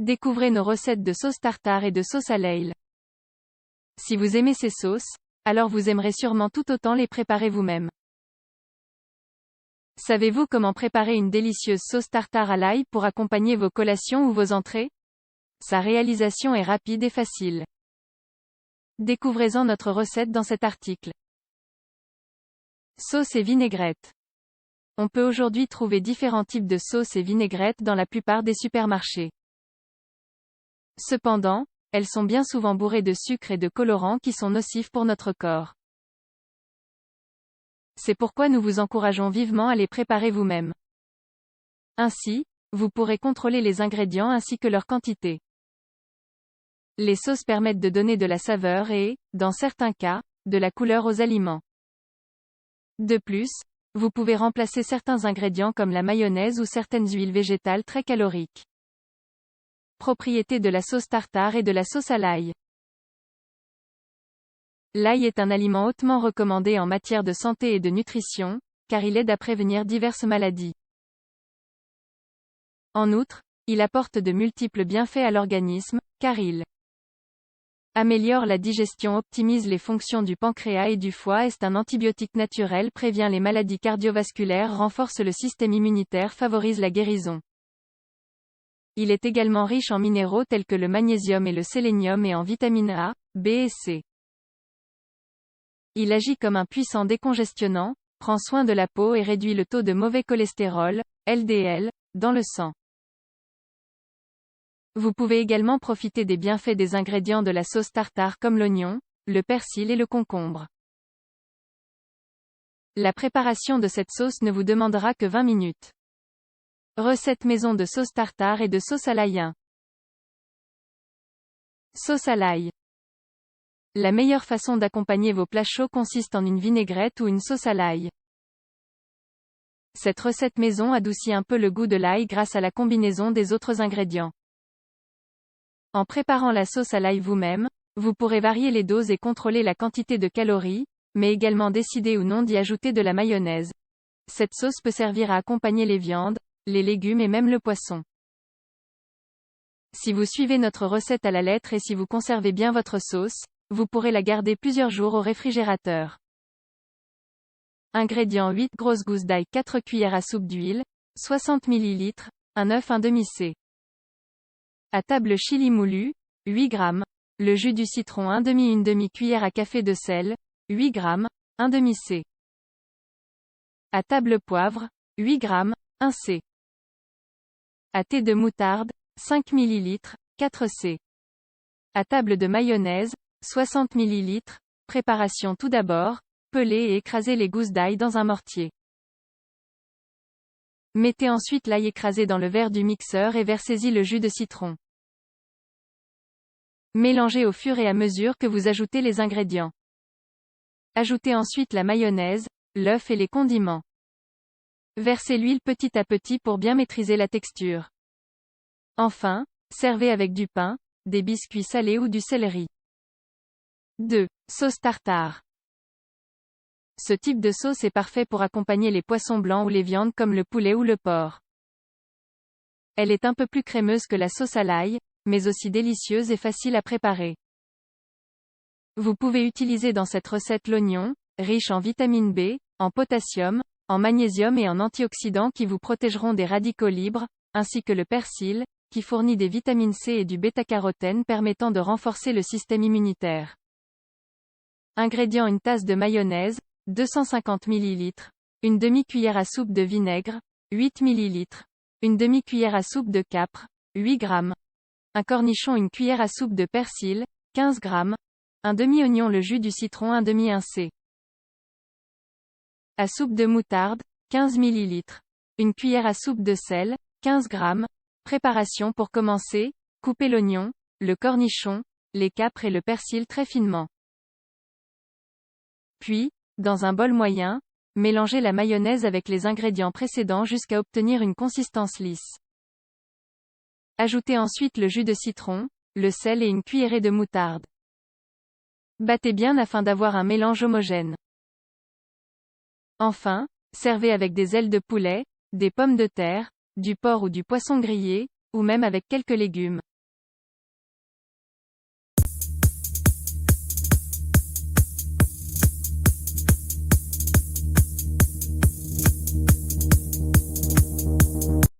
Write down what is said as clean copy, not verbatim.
Découvrez nos recettes de sauce tartare et de sauce à l'ail. Si vous aimez ces sauces, alors vous aimerez sûrement tout autant les préparer vous-même. Savez-vous comment préparer une délicieuse sauce tartare à l'ail pour accompagner vos collations ou vos entrées? Sa réalisation est rapide et facile. Découvrez-en notre recette dans cet article. Sauce et vinaigrette. On peut aujourd'hui trouver différents types de sauces et vinaigrettes dans la plupart des supermarchés. Cependant, elles sont bien souvent bourrées de sucre et de colorants qui sont nocifs pour notre corps. C'est pourquoi nous vous encourageons vivement à les préparer vous-même. Ainsi, vous pourrez contrôler les ingrédients ainsi que leur quantité. Les sauces permettent de donner de la saveur et, dans certains cas, de la couleur aux aliments. De plus, vous pouvez remplacer certains ingrédients comme la mayonnaise ou certaines huiles végétales très caloriques. Propriétés de la sauce tartare et de la sauce à l'ail. L'ail est un aliment hautement recommandé en matière de santé et de nutrition, car il aide à prévenir diverses maladies. En outre, il apporte de multiples bienfaits à l'organisme, car il améliore la digestion, optimise les fonctions du pancréas et du foie, est un antibiotique naturel, prévient les maladies cardiovasculaires, renforce le système immunitaire, favorise la guérison. Il est également riche en minéraux tels que le magnésium et le sélénium et en vitamines A, B et C. Il agit comme un puissant décongestionnant, prend soin de la peau et réduit le taux de mauvais cholestérol, LDL, dans le sang. Vous pouvez également profiter des bienfaits des ingrédients de la sauce tartare comme l'oignon, le persil et le concombre. La préparation de cette sauce ne vous demandera que 20 minutes. Recette maison de sauce tartare et de sauce à l'ail. Sauce à l'ail. La meilleure façon d'accompagner vos plats chauds consiste en une vinaigrette ou une sauce à l'ail. Cette recette maison adoucit un peu le goût de l'ail grâce à la combinaison des autres ingrédients. En préparant la sauce à l'ail vous-même, vous pourrez varier les doses et contrôler la quantité de calories, mais également décider ou non d'y ajouter de la mayonnaise. Cette sauce peut servir à accompagner les viandes, les légumes et même le poisson. Si vous suivez notre recette à la lettre et si vous conservez bien votre sauce, vous pourrez la garder plusieurs jours au réfrigérateur. Ingrédients: 8 grosses gousses d'ail, 4 cuillères à soupe d'huile, 60 ml, un œuf, un demi-c. À table chili moulu, 8 g, le jus du citron, une demi-cuillère à café de sel, 8 g, un demi-c. À table poivre, 8 g, 1 c. À thé de moutarde, 5 ml, 4 c. À table de mayonnaise, 60 ml. Préparation: tout d'abord, pelez et écrasez les gousses d'ail dans un mortier. Mettez ensuite l'ail écrasé dans le verre du mixeur et versez-y le jus de citron. Mélangez au fur et à mesure que vous ajoutez les ingrédients. Ajoutez ensuite la mayonnaise, l'œuf et les condiments. Versez l'huile petit à petit pour bien maîtriser la texture. Enfin, servez avec du pain, des biscuits salés ou du céleri. 2. Sauce tartare. Ce type de sauce est parfait pour accompagner les poissons blancs ou les viandes comme le poulet ou le porc. Elle est un peu plus crémeuse que la sauce à l'ail, mais aussi délicieuse et facile à préparer. Vous pouvez utiliser dans cette recette l'oignon, riche en vitamine B, en potassium, en magnésium et en antioxydants qui vous protégeront des radicaux libres, ainsi que le persil, qui fournit des vitamines C et du bêta-carotène permettant de renforcer le système immunitaire. Ingrédients: une tasse de mayonnaise, 250 ml, une demi-cuillère à soupe de vinaigre, 8 ml, une demi-cuillère à soupe de capre, 8 g, un cornichon, une cuillère à soupe de persil, 15 g, un demi-oignon, le jus du citron, un demi-1 c. À soupe de moutarde, 15 ml, une cuillère à soupe de sel, 15 g. Préparation: pour commencer, coupez l'oignon, le cornichon, les capres et le persil très finement. Puis, dans un bol moyen, mélangez la mayonnaise avec les ingrédients précédents jusqu'à obtenir une consistance lisse. Ajoutez ensuite le jus de citron, le sel et une cuillerée de moutarde. Battez bien afin d'avoir un mélange homogène. Enfin, servez avec des ailes de poulet, des pommes de terre, du porc ou du poisson grillé, ou même avec quelques légumes.